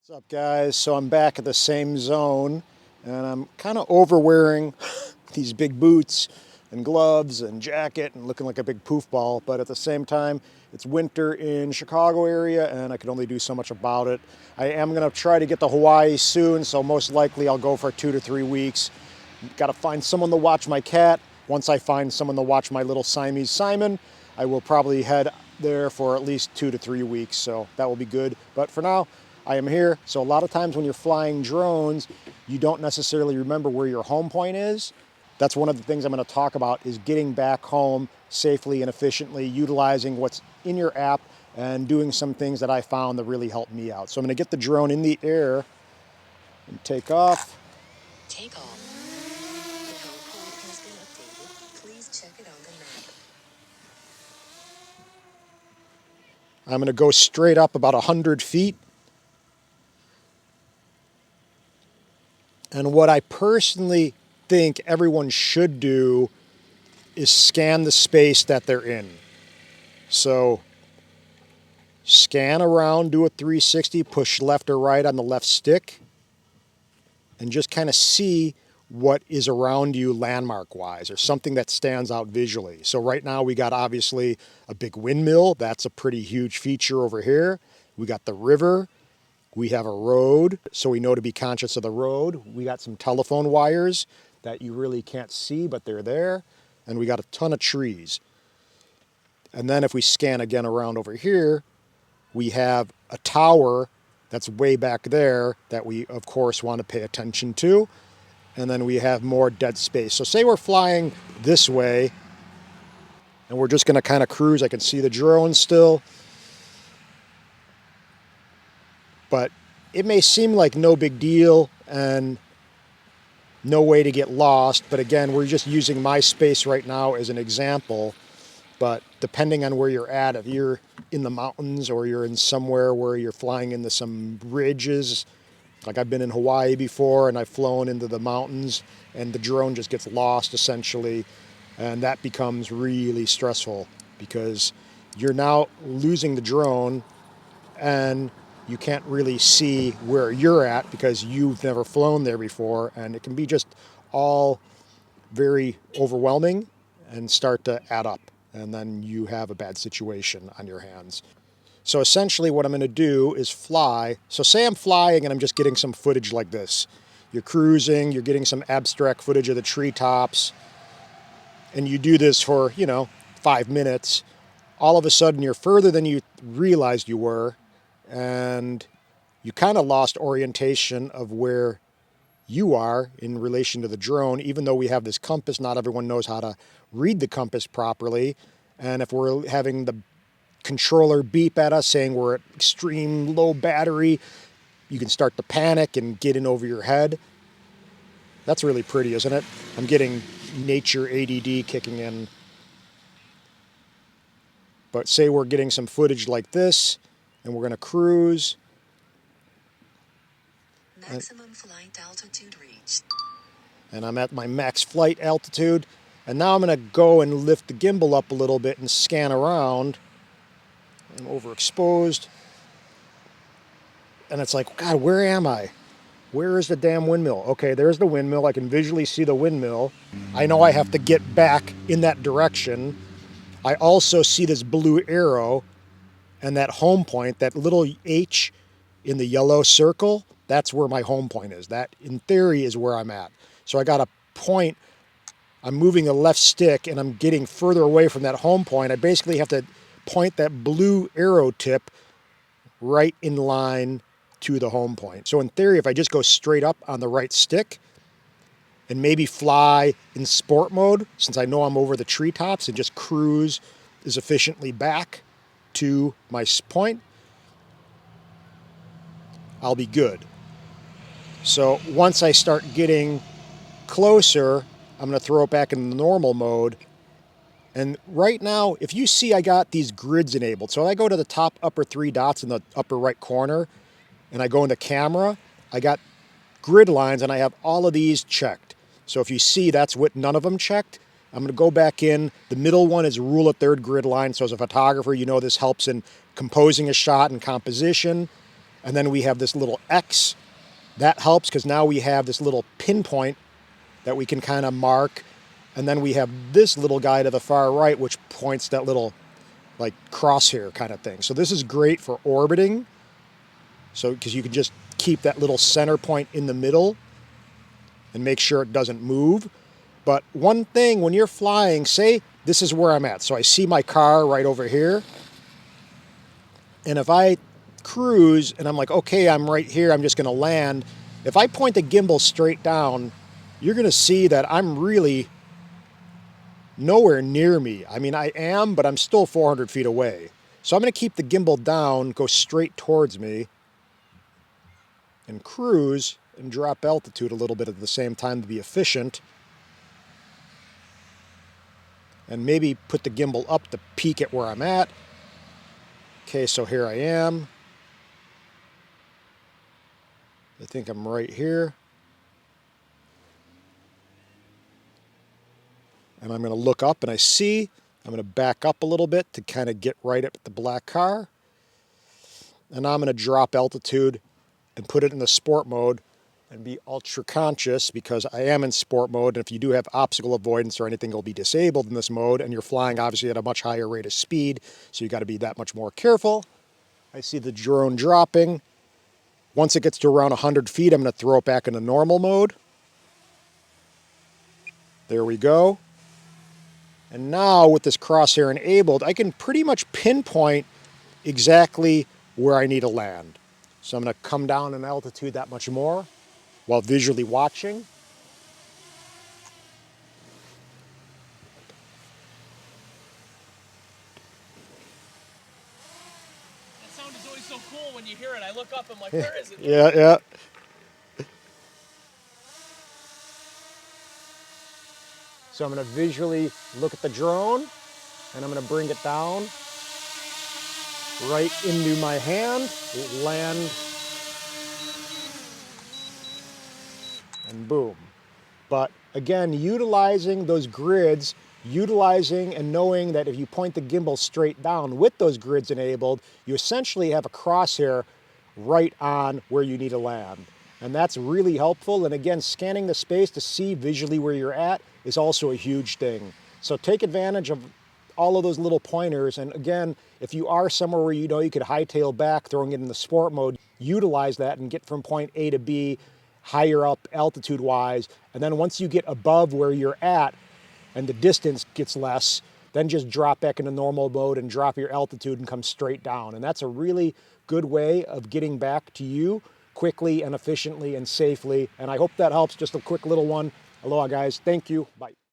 What's up, guys? So I'm back at the same zone, and I'm kind of overwearing these big boots and gloves and jacket and looking like a big poofball, but at the same time, it's winter in Chicago area, and I can only do so much about it. I am going to try to get to Hawaii soon, so most likely I'll go for 2 to 3 weeks. Got to find someone to watch my cat. Once I find someone to watch my little Siamese Simon, I will probably head there for at least 2 to 3 weeks, so that will be good. But for now, I am here. So a lot of times when you're flying drones, you don't necessarily remember where your home point is. That's one of the things I'm going to talk about, is getting back home safely and efficiently, utilizing what's in your app and doing some things that I found that really helped me out. So I'm going to get the drone in the air and take off. Take off. The home point has been updated. Please check it on the map. I'm going to go straight up about 100 feet. And what I personally think everyone should do is scan the space that they're in. So scan around, do a 360, push left or right on the left stick, and just kind of see what is around you landmark-wise, or something that stands out visually. So right now we got obviously a big windmill. That's a pretty huge feature over here. We got the river. We have a road, so we know to be conscious of the road. We got some telephone wires that you really can't see, but they're there. And we got a ton of trees. And then if we scan again around over here, we have a tower that's way back there that we, of course, want to pay attention to. And then we have more dead space. So say we're flying this way, and we're just going to kind of cruise. I can see the drone still. But it may seem like no big deal and no way to get lost. But again, we're just using my space right now as an example. But depending on where you're at, if you're in the mountains or you're in somewhere where you're flying into some ridges, like I've been in Hawaii before and I've flown into the mountains and the drone just gets lost essentially. And that becomes really stressful because you're now losing the drone and you can't really see where you're at because you've never flown there before, and it can be just all very overwhelming and start to add up, and then you have a bad situation on your hands. So essentially what I'm going to do is fly. So say I'm flying and I'm just getting some footage like this. You're cruising, you're getting some abstract footage of the treetops, and you do this for, 5 minutes. All of a sudden you're further than you realized you were, and you kind of lost orientation of where you are in relation to the drone. Even though we have this compass, not everyone knows how to read the compass properly. And if we're having the controller beep at us saying we're at extreme low battery, you can start to panic and get in over your head. That's really pretty, isn't it? I'm getting nature ADD kicking in. But say we're getting some footage like this, and we're going to cruise. Maximum flight altitude reached. And I'm at my max flight altitude. And now I'm going to go and lift the gimbal up a little bit and scan around. I'm overexposed. And it's like, God, where am I? Where is the damn windmill? Okay, there's the windmill. I can visually see the windmill. I know I have to get back in that direction. I also see this blue arrow. And that home point, that little H in the yellow circle, that's where my home point is. That, in theory, is where I'm at. So I got a point. I'm moving the left stick, and I'm getting further away from that home point. I basically have to point that blue arrow tip right in line to the home point. So in theory, if I just go straight up on the right stick and maybe fly in sport mode, since I know I'm over the treetops, and just cruise as efficiently back to my point, I'll be good. So once I start getting closer, I'm going to throw it back in the normal mode. And right now, if you see, I got these grids enabled. So I go to the top upper 3 dots in the upper right corner, and I go into camera, I got grid lines, and I have all of these checked. So if you see, that's with none of them checked. I'm going to go back in. The middle one is rule of 3rd grid line. So as a photographer, this helps in composing a shot and composition. And then we have this little X. That helps because now we have this little pinpoint that we can kind of mark. And then we have this little guy to the far right, which points that little like crosshair kind of thing. So this is great for orbiting. So because you can just keep that little center point in the middle and make sure it doesn't move. But one thing when you're flying, say this is where I'm at. So I see my car right over here. And if I cruise and I'm like, okay, I'm right here, I'm just going to land. If I point the gimbal straight down, you're going to see that I'm really nowhere near me. I mean, I am, but I'm still 400 feet away. So I'm going to keep the gimbal down, go straight towards me, and cruise and drop altitude a little bit at the same time to be efficient. And maybe put the gimbal up to peek at where I'm at. Okay, so here I am. I think I'm right here. And I'm going to look up and I see, I'm going to back up a little bit to kind of get right up at the black car. And I'm going to drop altitude and put it in the sport mode and be ultra conscious because I am in sport mode. And if you do have obstacle avoidance or anything, it'll be disabled in this mode. And you're flying obviously at a much higher rate of speed. So you got to be that much more careful. I see the drone dropping. Once it gets to around 100 feet, I'm going to throw it back into normal mode. There we go. And now with this crosshair enabled, I can pretty much pinpoint exactly where I need to land. So I'm going to come down in altitude that much more while visually watching. That sound is always so cool when you hear it. I look up, I'm like, where is it? Yeah. So I'm going to visually look at the drone and I'm going to bring it down right into my hand, land, and boom. But again, utilizing those grids, utilizing and knowing that if you point the gimbal straight down with those grids enabled, you essentially have a crosshair right on where you need to land. And that's really helpful. And again, scanning the space to see visually where you're at is also a huge thing. So take advantage of all of those little pointers. And again, if you are somewhere where you know you could hightail back, throwing it in the sport mode, utilize that and get from point A to B higher up altitude wise. And then once you get above where you're at and the distance gets less, then just drop back into normal mode and drop your altitude and come straight down. And that's a really good way of getting back to you quickly and efficiently and safely. And I hope that helps. Just a quick little one. Aloha guys, thank you, bye.